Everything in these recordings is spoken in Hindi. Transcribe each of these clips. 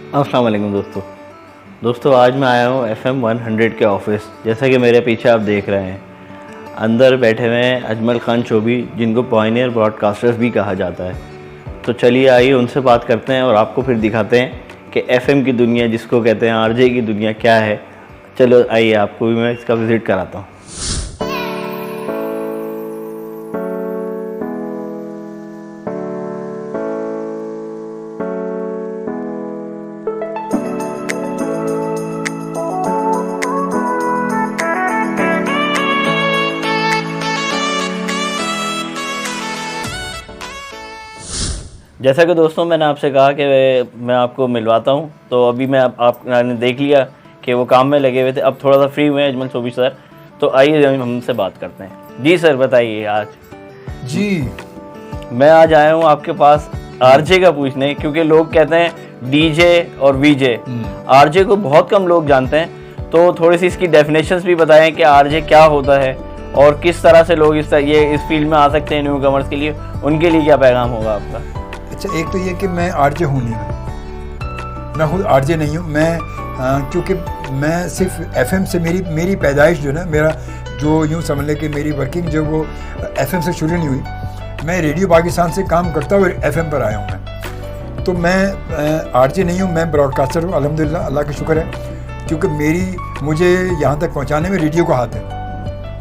अस्सलाम वालेकुम दोस्तों आज मैं आया हूँ FM 100 के ऑफिस। जैसा कि मेरे पीछे आप देख रहे हैं, अंदर बैठे हुए हैं अजमल खान चौबी, जिनको पॉइनियर ब्रॉडकास्टर्स भी कहा जाता है। तो चलिए आइए उनसे बात करते हैं और आपको फिर दिखाते हैं कि FM की दुनिया, जिसको कहते हैं RJ की दुनिया, क्या है। चलो आइए, आपको भी मैं इसका विज़िट कराता हूँ। जैसा कि दोस्तों मैंने आपसे कहा कि मैं आपको मिलवाता हूं, तो अभी मैं आपने देख लिया कि वो काम में लगे हुए थे। अब थोड़ा सा फ्री हुए हैं अजमल चौबी सर, तो आइए हम हमसे बात करते हैं। जी सर, बताइए। आज जी मैं आज आया हूं आपके पास RJ का पूछने, क्योंकि लोग कहते हैं DJ और VJ। RJ को बहुत कम लोग जानते हैं, तो थोड़ी सी इसकी डेफिनेशंस भी बताएं कि RJ क्या होता है और किस तरह से लोग इस फील्ड में आ सकते हैं। न्यू कमर्स के लिए, उनके लिए क्या पैगाम होगा आपका? अच्छा, एक तो ये कि मैं RJ हूँ नहीं, मैं खुद RJ नहीं हूँ। मैं क्योंकि मैं सिर्फ FM से मेरी पैदाइश जो है ना, मेरा जो यूँ समझ लें कि मेरी वर्किंग जो वो FM से शुरू नहीं हुई। मैं रेडियो पाकिस्तान से काम करता हुआ FM पर आया हूँ मैं। तो मैं RJ नहीं हूँ, मैं ब्रॉडकास्टर हूँ अल्हम्दुलिल्लाह, अल्लाह का शुक्र है। क्योंकि मुझे यहाँ तक पहुँचाने में रेडियो का हाथ है।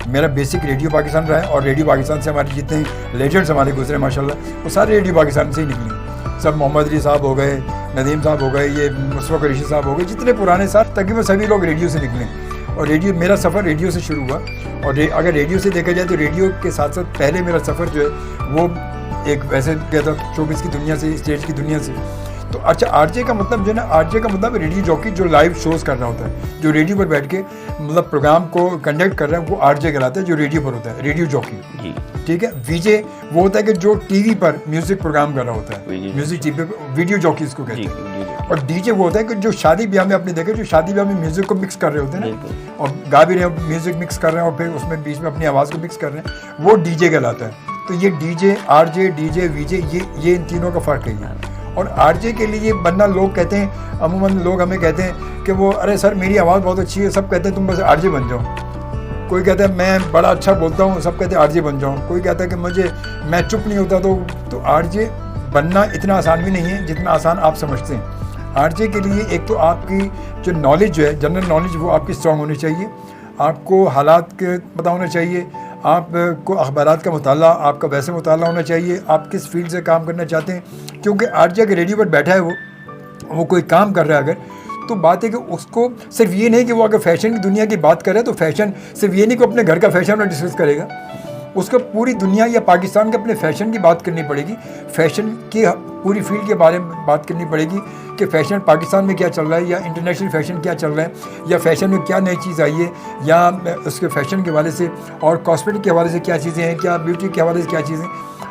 मेरा बेसिक रेडियो पाकिस्तान रहा है और रेडियो पाकिस्तान से हमारे जितने लेजेंड्स हमारे गुजरे माशाल्लाह, वो सारे रेडियो पाकिस्तान से ही निकले। सब मोहम्मद अली साहब हो गए, नदीम साहब हो गए, ये मुस्तफ़ा कुरैशी साहब हो गए, जितने पुराने साथ तकरीबन सभी लोग रेडियो से निकले। और रेडियो, मेरा सफ़र रेडियो से शुरू हुआ। और अगर रेडियो से देखा जाए तो रेडियो के साथ साथ पहले मेरा सफ़र जो है वो एक वैसे कहता शोबिज़ की दुनिया से, स्टेज की दुनिया से। तो अच्छा, RJ का मतलब जो है ना, RJ का मतलब रेडियो जॉकी जो लाइव शोज़ कर रहा होता है, जो रेडियो पर बैठ के मतलब प्रोग्राम को कंडक्ट कर रहा है, वो RJ कहलाता है, जो रेडियो पर होता है, रेडियो जॉकी। जी ठीक है। VJ वो होता है कि जो टीवी पर म्यूजिक प्रोग्राम कर रहा होता है, म्यूजिक टीवी पर, वीडियो जॉकी इसको कहते हैं। और DJ वो होता है कि जो शादी ब्याह में आपने देखा, जो शादी ब्याह में म्यूजिक को मिक्स कर रहे होते हैं ना, और गा भी रहे हैं, म्यूजिक मिक्स कर रहे हैं और फिर उसमें बीच में अपनी आवाज़ को मिक्स कर रहे हैं, वो DJ कहलाता है। तो ये DJ, RJ, DJ, VJ, ये इन तीनों का फ़र्क है। और RJ के लिए बनना, लोग कहते हैं, अमूमन लोग हमें कहते हैं कि वो, अरे सर मेरी आवाज़ बहुत अच्छी है, सब कहते हैं तुम बस RJ बन जाओ। कोई कहता है मैं बड़ा अच्छा बोलता हूँ, सब कहते हैं RJ बन जाओ। कोई कहता है कि मैं चुप नहीं होता। तो RJ बनना इतना आसान भी नहीं है जितना आसान आप समझते हैं। RJ के लिए एक तो आपकी जो नॉलेज जो है, जनरल नॉलेज, वो आपकी स्ट्रॉन्ग होनी चाहिए। आपको हालात के पता होना चाहिए, आपको अखबारात का मुताला, आपका वैसे मुताला होना चाहिए, आप किस फील्ड से काम करना चाहते हैं। क्योंकि RJ के रेडियो पर बैठा है, वो कोई काम कर रहा है अगर, तो बात है कि उसको सिर्फ ये नहीं कि वो अगर फैशन की दुनिया की बात करे तो फैशन सिर्फ ये नहीं कि अपने घर का फैशन में डिस्कस करेगा, उसको पूरी दुनिया या पाकिस्तान के अपने फैशन की बात करनी पड़ेगी। फैशन की पूरी फील्ड के बारे में बात करनी पड़ेगी कि फ़ैशन पाकिस्तान में क्या चल रहा है, या इंटरनेशनल फ़ैशन क्या चल रहा है, या फ़ैशन में क्या नई चीज़ आई है, या उसके फ़ैशन के हवाले से और कॉस्मेटिक के हवाले से क्या चीज़ें हैं, क्या ब्यूटी के हवाले से क्या चीज़ें,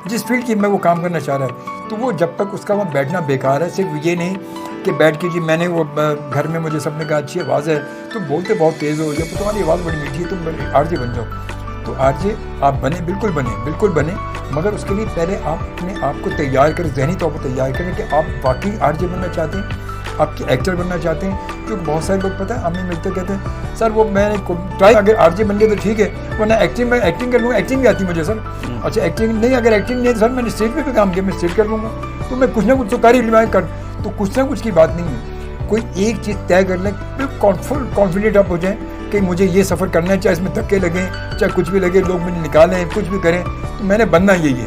जिस फील्ड की मैं वो काम करना चाह रहा है। तो वो जब तक उसका वहाँ बैठना बेकार है। सिर्फ ये नहीं कि बैठ के जी मैंने वो घर में मुझे सबने कहा अच्छी आवाज़ है, तुम बोलते बहुत तेज़ हो, या तुम्हारी आवाज़ बड़ी मीठी है, तुम RJ बन जाओ। तो RJ आप बने, बिल्कुल बने, मगर उसके लिए पहले आप अपने आप को तैयार करें, ज़हनी तौर पर तैयार करें कि आप वाकई RJ बनना चाहते हैं, आपकी एक्टर बनना चाहते हैं। क्योंकि बहुत सारे लोग पता है हमें मिलते कहते हैं सर वो मैंने ट्राई, अगर RJ बन गए तो ठीक है, वरना मैं एक्टिंग कर लूँगा, एक्टिंग भी आती मुझे सर। अच्छा, एक्टिंग नहीं, अगर एक्टिंग नहीं है सर मैंने स्टेज पे भी काम किया, मैं स्टेज कर लूँगा। तो मैं कुछ ना कुछ तो कर ही लूँगा कर, तो कुछ ना कुछ की बात नहीं है। कोई एक चीज़ तय कर लें, बिल्कुल कॉन्फिडेंट आप हो जाएँ कि मुझे ये सफ़र करना है, चाहे इसमें धक्के लगें, चाहे कुछ भी लगे, लोग मुझे निकालें, कुछ भी करें, तो मैंने बनना यही है,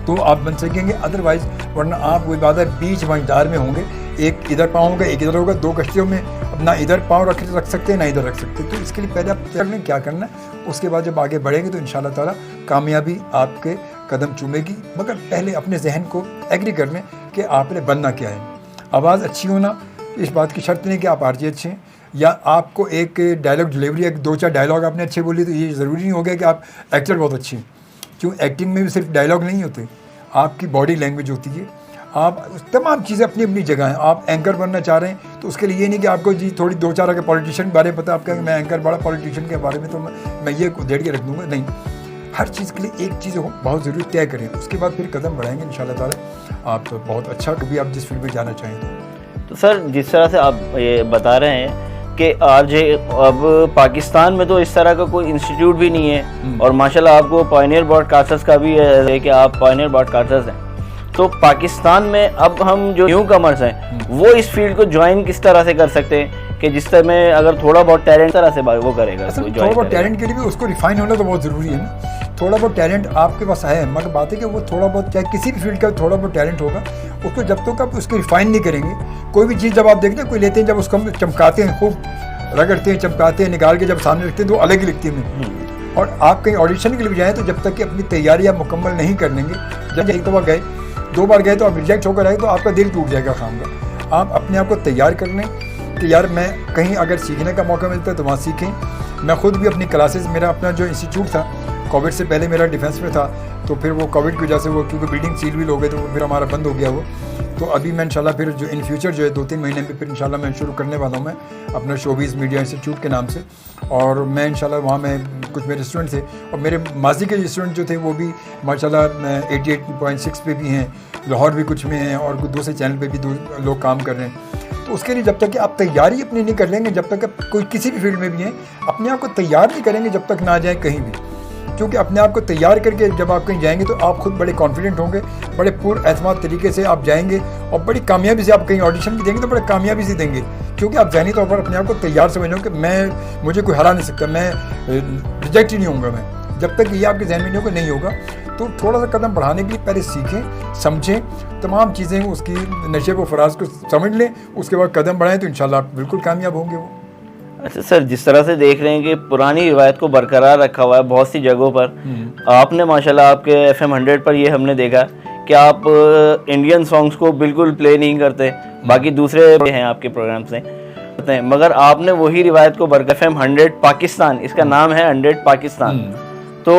तो आप बन सकेंगे। अदरवाइज़ वरना आप वो बात है बीच मंझधार में होंगे, एक इधर पाँव होगा, एक इधर होगा, दो कश्तियों में अब ना इधर पाँव रख सकते हैं ना इधर रख सकते। तो इसके लिए पहले आप तय करें क्या करना है, उसके बाद जब आगे बढ़ेंगे तो इंशाल्लाह ताला कामयाबी आपके कदम चूमेगी। मगर पहले अपने जहन को एग्री कर लें कि आपने बनना क्या है। आवाज़ अच्छी होना इस बात की शर्त नहीं कि आप RJ अच्छे हैं, या आपको एक डायलॉग डिलीवरी, एक 2-4 डायलॉग आपने अच्छे बोली तो ये ज़रूरी नहीं हो गया कि आप एक्टर बहुत अच्छे हैं। क्यों, एक्टिंग में भी सिर्फ डायलॉग नहीं होते, आपकी बॉडी लैंग्वेज होती है, आप तमाम चीज़ें अपनी अपनी जगह हैं। आप एंकर बनना चाह रहे हैं तो उसके लिए ये नहीं कि आपको जी थोड़ी 2-4 अगर पॉलिटिशियन के बारे में पता, आप कहेंगे मैं एंकर बड़ा पॉलिटिशियन के बारे में तो मैं ये देड़ के रख दूँगा, नहीं। हर चीज़ के लिए एक चीज़ बहुत ज़रूरी तय करें, उसके बाद फिर कदम बढ़ाएंगे इंशाल्लाह ताला। आप तो बहुत अच्छा, कभी आप जिस फील्ड में जाना चाहें तो। तो सर जिस तरह से आप ये बता रहे हैं कि आरजे अब पाकिस्तान में तो इस तरह का कोई इंस्टीट्यूट भी नहीं है और माशाल्लाह आपको पायनियर ब्रॉडकास्टर्स का भी है कि आप पायनियर ब्रॉडकास्टर्स हैं, तो पाकिस्तान में अब हम जो न्यू कमर्स हैं वो इस फील्ड को ज्वाइन किस तरह से कर सकते हैं कि जिस तरह में अगर थोड़ा बहुत टैलेंट तरह से वो करेगा, थोड़ा बहुत टैलेंट के लिए भी उसको रिफाइन होना तो बहुत ज़रूरी है ना। थोड़ा बहुत टैलेंट आपके पास है, मगर बात है कि वो थोड़ा बहुत, चाहे किसी भी फील्ड का थोड़ा बहुत टैलेंट होगा, उसको जब तक आप उसको रिफाइन नहीं करेंगे, कोई भी चीज़ जब आप देखते हैं कोई लेते हैं, जब उसको हम चमकाते हैं, खूब रगड़ते हैं, चमकाते हैं, निकाल के जब सामने रखते हैं तो अलग ही लिखती है। और आप कहीं ऑडिशन के लिए जाएँ तो जब तक कि अपनी तैयारी आप मुकम्मल नहीं कर लेंगे, जब एक दफ़ा गए, 2 बार गए तो आप रिजेक्ट होकर आए तो आपका दिल टूट जाएगा काम का। आप अपने आप को तैयार कर लें कि यार मैं कहीं अगर सीखने का मौका मिलता है तो वहाँ सीखें। मैं खुद भी अपनी क्लासेस, मेरा अपना जो इंस्टीट्यूट था कोविड से पहले मेरा डिफेंस में था, तो फिर वो कोविड की वजह से वो क्योंकि बिल्डिंग सील भी हो गए तो फिर हमारा बंद हो गया वो। तो अभी मैं इंशाल्लाह फिर जो इन फ्यूचर जो है 2-3 महीने में फिर इंशाल्लाह मैं शुरू करने वाला हूँ मैं अपना शोबीज़ मीडिया इंस्टीट्यूट के नाम से। और मैं इंशाल्लाह वहाँ में कुछ मेरे स्टूडेंट थे और मेरे माजी के स्टूडेंट जो थे वो भी माशाल्लाह 88.6 पे भी हैं, लाहौर भी कुछ में हैं और कुछ दूसरे चैनल पे भी 2 लोग काम कर रहे हैं। तो उसके लिए जब तक कि आप तैयारी अपनी नहीं कर लेंगे, जब तक आप कोई किसी भी फील्ड में भी हैं अपने आप को तैयार नहीं करेंगे जब तक ना जाए कहीं भी, क्योंकि अपने आप को तैयार करके जब आप कहीं जाएंगे तो आप खुद बड़े कॉन्फिडेंट होंगे, बड़े पूर्ण एतमाद तरीके से आप जाएंगे और बड़ी कामयाबी से आप कहीं ऑडिशन भी देंगे तो बड़े कामयाबी से देंगे, क्योंकि आप ज़हनी तौर पर अपने आप को तैयार समझो कि मुझे कोई हरा नहीं सकता, मैं रिजेक्ट ही नहीं होऊंगा। मैं जब तक ये आपके जहन में नहीं होगा नहीं होगा। तो थोड़ा सा कदम बढ़ाने के लिए पहले सीखें, समझें तमाम चीज़ें, उसकी नशे व फराज को समझ लें, उसके बाद कदम बढ़ाएं तो इंशाल्लाह आप बिल्कुल कामयाब होंगे वो। अच्छा सर, जिस तरह से देख रहे हैं कि पुरानी रिवायत को बरकरार रखा हुआ है बहुत सी जगहों पर, आपने माशाल्लाह आपके FM 100 पर ये हमने देखा कि आप इंडियन सॉन्ग्स को बिल्कुल प्ले नहीं करते, बाकी दूसरे हैं आपके प्रोग्राम्स हैं, मगर आपने वही रिवायत को बरकरार FM 100 पाकिस्तान, इसका नाम है 100 पाकिस्तान, तो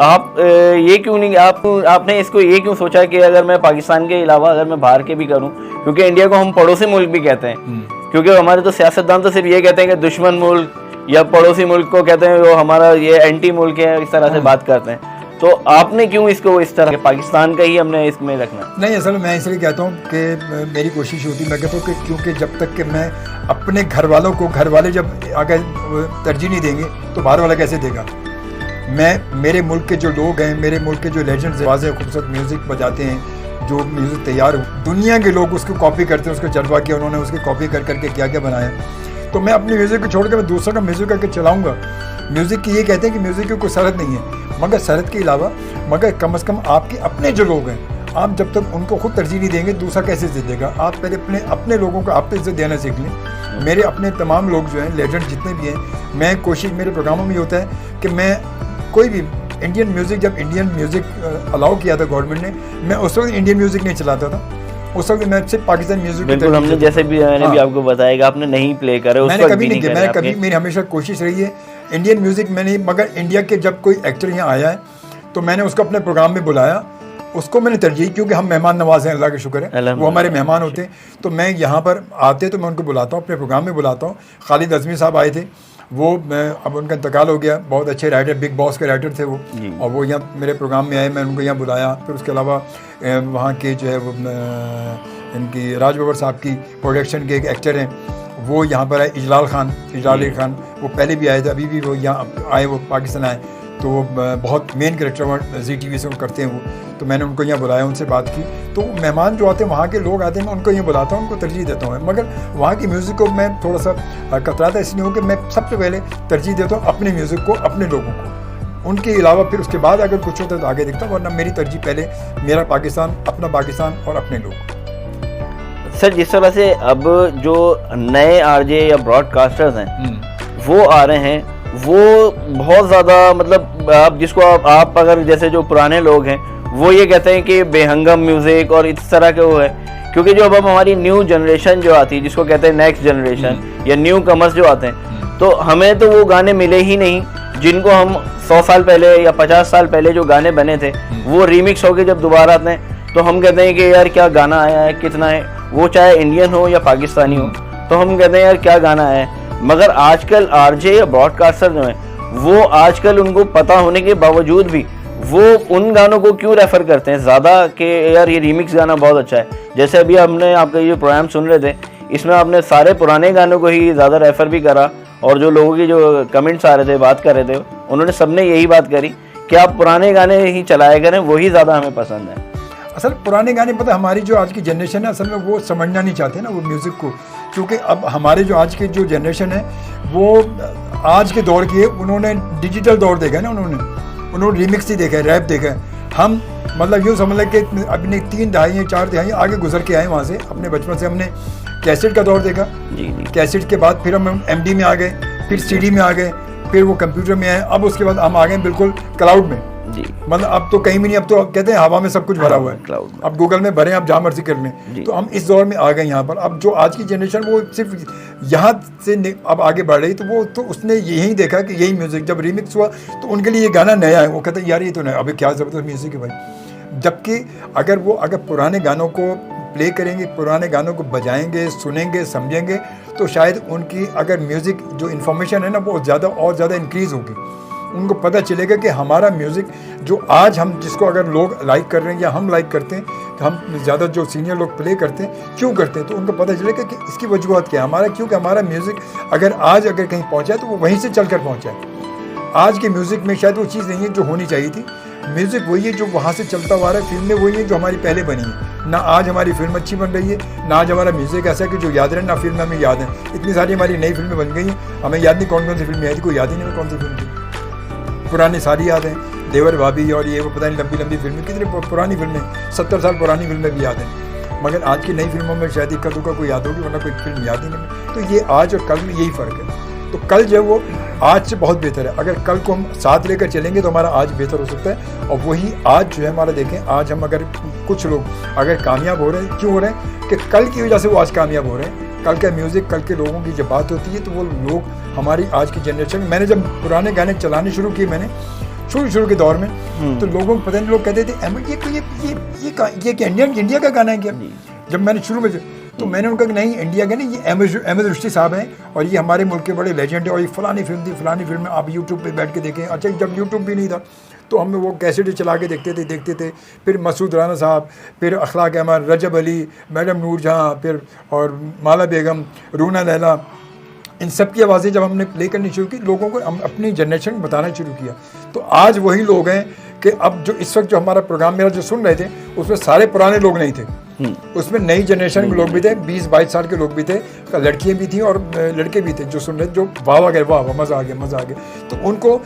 आप ये क्यों नहीं, आपने इसको ये क्यों सोचा कि अगर मैं पाकिस्तान के अलावा अगर मैं बाहर के भी करूं, क्योंकि इंडिया को हम पड़ोसी मुल्क भी कहते हैं, क्योंकि हमारे तो सियासतदान तो सिर्फ ये कहते हैं कि दुश्मन मुल्क या पड़ोसी मुल्क को कहते हैं वो हमारा ये एंटी मुल्क है, इस तरह से बात करते हैं, तो आपने क्यों इसको इस तरह पाकिस्तान का ही हमने इसमें रखना? नहीं, असल मैं इसलिए कहता हूँ कि मेरी कोशिश होती, मैं कहता हूँ कि क्योंकि जब तक कि मैं अपने घर वालों को, घर वाले जब अगर तरजीह नहीं देंगे तो बाहर वाला कैसे देगा। मेरे मुल्क के जो लोग हैं, मेरे मुल्क के जो लेजेंड्स हैं, वाज़े खूबसूरत म्यूज़िक बजाते हैं, जो म्यूज़िक तैयार हो, दुनिया के लोग उसको कॉपी करते हैं, उसको जज्बा किया उन्होंने, उसकी कॉपी कर करके क्या क्या बनाया। तो मैं अपनी म्यूज़िक को छोड़ के मैं दूसरों का म्यूज़िक करके चलाऊँगा। म्यूज़िक की ये कहते हैं कि म्यूज़िक की कोई सरहद नहीं है, मगर सरहद के अलावा मगर कम से कम आपके अपने जो लोग हैं, आप जब तक उनको खुद तरजीह नहीं देंगे दूसरा कैसे इज्जत देगा। आप पहले अपने लोगों को आप तो इज्जत देना सीख लें। मेरे अपने तमाम लोग जो हैं, लेजेंड जितने भी हैं, मैं कोशिश मेरे प्रोग्रामों में होता है कि मैं कोई भी इंडियन म्यूज़िक, जब इंडियन म्यूज़िक अलाउ किया था गवर्नमेंट ने, मैं उस वक्त इंडियन म्यूज़िक नहीं चलाता था, उस वक्त मैं सिर्फ पाकिस्तान म्यूज़िक। बिल्कुल, हमने जैसे भी मैंने भी आपको बताया कि आपने नहीं प्ले करे, मैंने कभी नहीं किया, मैंने कभी, मेरी हमेशा कोशिश रही है इंडियन म्यूज़िक में नहीं। मगर इंडिया के जब कोई एक्टर यहाँ आया है तो मैंने उसको अपने प्रोग्राम में बुलाया, उसको मैंने तरजीह, क्योंकि हम मेहमान नवाज हैं, अल्लाह का शुक्र है, वो हमारे मेहमान होते हैं, तो मैं यहाँ पर आते तो मैं उनको बुलाता हूँ, अपने प्रोग्राम में बुलाता हूँ। खालिद अज़मी साहब आए थे, वो अब उनका इंतकाल हो गया, बहुत अच्छे राइटर, बिग बॉस के राइटर थे वो, और वो यहाँ मेरे प्रोग्राम में आए, मैं उनको यहाँ बुलाया। फिर उसके अलावा वहाँ के जो है वो इनकी राज बब्बर साहब की प्रोडक्शन के एक एक्टर हैं, वो यहाँ पर आए, इजलाल खान, वो पहले भी आए थे, अभी भी वो यहाँ आए, वो पाकिस्तान आए, तो वो बहुत मेन कैरेक्टर ZTV से वो करते हैं वो, तो मैंने उनको यहाँ बुलाया, उनसे बात की। तो मेहमान जो आते हैं, वहाँ के लोग आते हैं, मैं उनको यहाँ बुलाता हूँ, उनको तरजीह देता हूँ। मगर वहाँ की म्यूज़िक को मैं थोड़ा सा कतराता इसलिए हूँ कि मैं सबसे पहले तरजीह देता हूँ अपने म्यूज़िक को, अपने लोगों को, उनके अलावा फिर उसके बाद अगर कुछ होता है तो आगे देखता हूँ, वरना मेरी तरजीह पहले मेरा पाकिस्तान, अपना पाकिस्तान और अपने लोग। सर, जिस तरह से अब जो नए RJ या ब्रॉडकास्टर्स हैं वो आ रहे हैं, वो बहुत ज़्यादा, मतलब आप जिसको आप अगर जैसे जो पुराने लोग हैं वो ये कहते हैं कि बेहंगम म्यूज़िक और इस तरह के वो है, क्योंकि जो अब हमारी न्यू जनरेशन जो आती है, जिसको कहते हैं नेक्स्ट जनरेशन या न्यू कमर्स जो आते हैं, तो हमें तो वो गाने मिले ही नहीं जिनको हम 100 साल पहले या 50 साल पहले जो गाने बने थे वो रीमिक्स होके जब दोबारा आते हैं तो हम कहते हैं कि यार क्या गाना आया है, कितना है, वो चाहे इंडियन हो या पाकिस्तानी हो, तो हम कहते हैं यार क्या गाना है। मगर आजकल RJ या ब्रॉडकास्टर जो हैं वो आजकल उनको पता होने के बावजूद भी वो उन गानों को क्यों रेफ़र करते हैं ज़्यादा कि यार ये रीमिक्स गाना बहुत अच्छा है। जैसे अभी हमने आपका ये प्रोग्राम सुन रहे थे, इसमें आपने सारे पुराने गानों को ही ज़्यादा रेफ़र भी करा, और जो लोगों की जो कमेंट्स आ रहे थे, बात कर रहे थे, उन्होंने सबने यही बात करी कि आप पुराने गाने ही चलाया करें, वही ज़्यादा हमें पसंद है। असल पुराने गाने, पता हमारी जो आज की जनरेशन है असल में वो समझना नहीं चाहते ना वो म्यूज़िक को, क्योंकि अब हमारे जो आज की जो जनरेशन है वो आज के दौर की है, उन्होंने डिजिटल दौर देखा है ना, उन्होंने रिमिक्स ही देखा है, रैप देखा है। हम मतलब यूँ समझ लें कि अपने 3 दहाई 4 दहाई आगे गुजर के आए वहाँ से, अपने बचपन से हमने कैसेट का दौर देखा, कैसेट के बाद फिर हम MD में आ गए, फिर CD में आ गए, फिर वो कंप्यूटर में आए, अब उसके बाद हम आ गए बिल्कुल क्लाउड में जी। मतलब अब तो कहीं भी नहीं, अब तो कहते हैं हवा में सब कुछ भरा हुआ है, क्लाउड अब गूगल में भरें, आप जहाँ मर्जी कर लें। तो हम इस दौर में आ गए यहाँ पर। अब जो आज की जनरेशन वो सिर्फ यहाँ से अब आगे बढ़ रही, तो वो तो उसने यही देखा कि यही म्यूज़िक जब रिमिक्स हुआ तो उनके लिए ये गाना नया है, वो कहते हैं यार ये तो नया, अभी क्या ज़बरदस्त म्यूज़िक है भाई। जबकि अगर पुराने गानों को प्ले करेंगे, पुराने गानों को बजाएंगे, सुनेंगे, समझेंगे, तो शायद उनकी अगर म्यूज़िक जो इन्फॉर्मेशन है ना वो ज़्यादा और ज़्यादा इंक्रीज़ होगी। उनको पता चलेगा कि हमारा म्यूज़िक जो आज हम जिसको अगर लोग लाइक कर रहे हैं या हम लाइक करते हैं, तो हम ज़्यादा जो सीनियर लोग प्ले करते हैं क्यों करते हैं, तो उनको पता चलेगा कि इसकी वजूहत क्या है हमारा, क्योंकि हमारा म्यूज़िक अगर कहीं पहुँचा है तो वो वहीं से चल कर पहुँचा है। आज के म्यूज़िक में शायद वो चीज़ नहीं है जो होनी चाहिए थी। म्यूज़िक वही है जो वहाँ से चलता हुआ रहा है, फिल्में वही है जो हमारी पहले बनी है। ना आज हमारी फिल्म अच्छी बन रही है, ना आज हमारा म्यूज़िक ऐसा है कि जो याद रहे, ना फिल्म हमें याद है। इतनी सारी हमारी नई फिल्में बन गई हैं, हमें याद नहीं कौन कौन सी फिल्में आई थी, कोई याद ही नहीं कौन सी फिल्म थी। पुरानी सारी याद हैं, देवर भाभी और ये वो पता नहीं लंबी लंबी फिल्में, कितनी पुरानी फिल्में, 70 साल पुरानी फिल्में भी याद हैं। मगर आज की नई फिल्मों में शायद इक्का दुक्का कोई याद होगी, वरना कोई फिल्म याद ही नहीं। तो ये आज और कल में यही फ़र्क है। तो कल जो है वो आज से बहुत बेहतर है। अगर कल को हम साथ लेकर चलेंगे तो हमारा आज बेहतर हो सकता है। और वही आज जो है हमारा, देखें आज हम अगर कुछ लोग अगर कामयाब हो रहे हैं, क्यों हो रहे हैं कि कल की वजह से वो आज कामयाब हो रहे हैं। कल का म्यूज़िक, कल के लोगों की जब बात होती है तो वो लोग हमारी आज की जनरेशन, मैंने जब पुराने गाने चलाने शुरू किए, मैंने शुरू के दौर में, तो लोगों को पता नहीं, लोग कहते थे ये क्या इंडिया का गाना है क्या। जब मैंने शुरू में तो मैंने उनका कि नहीं इंडिया के नहीं, ये अहमद रुश्दी साहब हैं और ये हमारे मुल्क के बड़े लेजेंड है और ये फलानी फिल्म थी, फलानी फिल्म में आप यूट्यूब पे बैठ के देखें। अच्छा जब यूट्यूब भी नहीं था तो हम वो कैसेट चला के देखते थे। फिर मसूद राना साहब, फिर अखलाक अहमद, रजब अली, मैडम नूर जहाँ, फिर और माला बेगम, रूना लैला, इन सब की आवाज़ें जब हमने प्ले करनी शुरू की, लोगों को हम अपनी जनरेशन को बताना शुरू किया। तो आज वही लोग हैं कि अब जो इस वक्त जो हमारा प्रोग्राम मेरा जो सुन रहे थे उसमें सारे पुराने लोग नहीं थे, उसमें नई जनरेशन के लोग भी थे, 20-22 साल के लोग भी थे, लड़कियां भी थी और लड़के भी थे जो सुन रहे थे, जो वाह गए, वाह मज़ा आ गया। तो उनको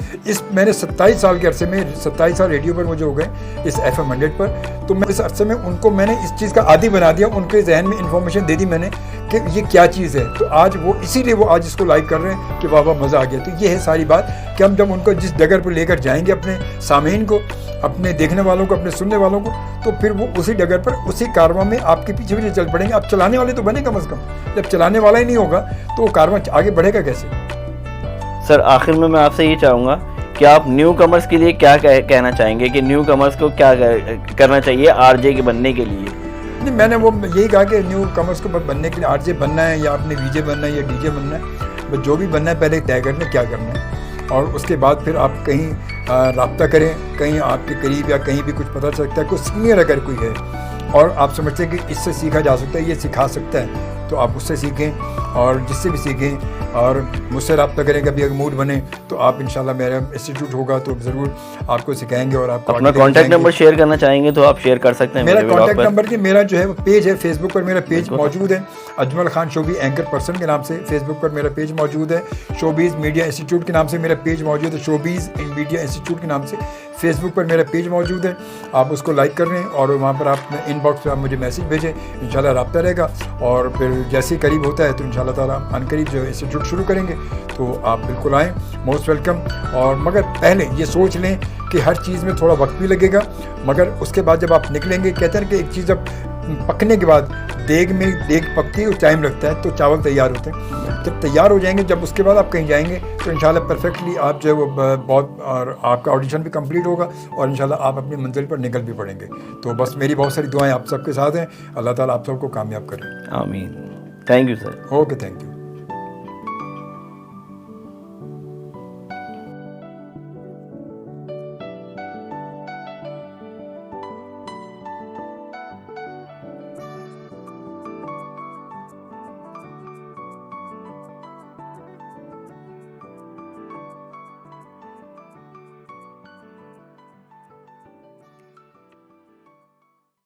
मैंने 27 साल के अरसे में, 27 साल रेडियो पर मुझे हो गए इस FM 100 पर, तो मैं इस अरसे में उनको मैंने इस चीज़ का आदी बना दिया, उनके जहन में इन्फॉर्मेशन दे दी मैंने कि ये क्या चीज़ है। तो आज वो इसीलिए वो आज इसको लाइक कर रहे हैं कि वाह मज़ा आ गया। तो ये है सारी बात कि हम जब उनको जिस डगर पर लेकर जाएंगे, अपने सामीन को, अपने देखने वालों को, अपने सुनने वालों को, तो फिर वो उसी डगर पर, उसी कारवां में आपके पीछे भी चल पड़ेंगे। आप चलाने वाले तो बने कम से कम। जब चलाने वाला ही नहीं होगा तो वो कारवां आगे बढ़ेगा कैसे। सर आखिर में मैं आपसे ये चाहूँगा कि आप न्यू कमर्स के लिए क्या कहना चाहेंगे कि न्यू कमर्स को क्या करना चाहिए RJ के बनने के लिए? नहीं, मैंने वो यही कहा कि न्यू कमर्स को बनने के लिए RJ बनना है या अपने VJ बनना है या DJ बनना है, बस जो भी बनना है पहले तय करना क्या करना है, और उसके बाद फिर आप कहीं राब्ता करें, कहीं आपके करीब या कहीं भी कुछ पता चल सकता है, कोई सीनियर अगर कोई है और आप समझते हैं कि इससे सीखा जा सकता है, ये सिखा सकता है, तो आप उससे सीखें और जिससे भी सीखें और मुझसे रब्ता करें। कभी अगर मूड बने तो आप इंशाल्लाह, मेरा इंस्टीट्यूट होगा तो ज़रूर आपको सिखाएंगे। और आपको अपना कॉन्टैक्ट नंबर शेयर करना चाहेंगे तो आप शेयर कर सकते हैं। मेरा कॉन्टैक्ट नंबर जी, मेरा जो है पेज है फेसबुक पर, मेरा पेज मौजूद है अजमल खान शोबी एंकर पर्सन के नाम से। फेसबुक पर मेरा पेज मौजूद है, शोबीज़ मीडिया इंस्टीट्यूट के नाम से मेरा पेज मौजूद है, शोबीज़ मीडिया इंस्टीट्यूट के नाम से फेसबुक पर मेरा पेज मौजूद है। आप उसको लाइक कर लें और वहाँ पर आप इनबॉक्स पर आप मुझे मैसेज भेजें, इंशाल्लाह रब्ता रहेगा। और फिर जैसे ही करीब होता है तो इंशाल्लाह ताला अनकरीब जो इंस्टीट्यूट शुरू करेंगे, तो आप बिल्कुल आएँ, मोस्ट वेलकम। और मगर पहले ये सोच लें कि हर चीज़ में थोड़ा वक्त भी लगेगा, मगर उसके बाद जब आप निकलेंगे, कहते हैं कि एक चीज़ जब पकने के बाद देग पकती है, टाइम लगता है, तो चावल तैयार होते हैं। जब तैयार हो जाएंगे, जब उसके बाद आप कहीं जाएंगे तो इंशाल्लाह परफेक्टली आप जो है वो बहुत, और आपका ऑडिशन भी कंप्लीट होगा और इंशाल्लाह आप अपनी मंजिल पर निकल भी पड़ेंगे। तो बस मेरी बहुत सारी दुआएं आप सबके साथ हैं। अल्लाह ताला आप सबको कामयाब करे। आमीन। Thank you sir. Okay, thank you.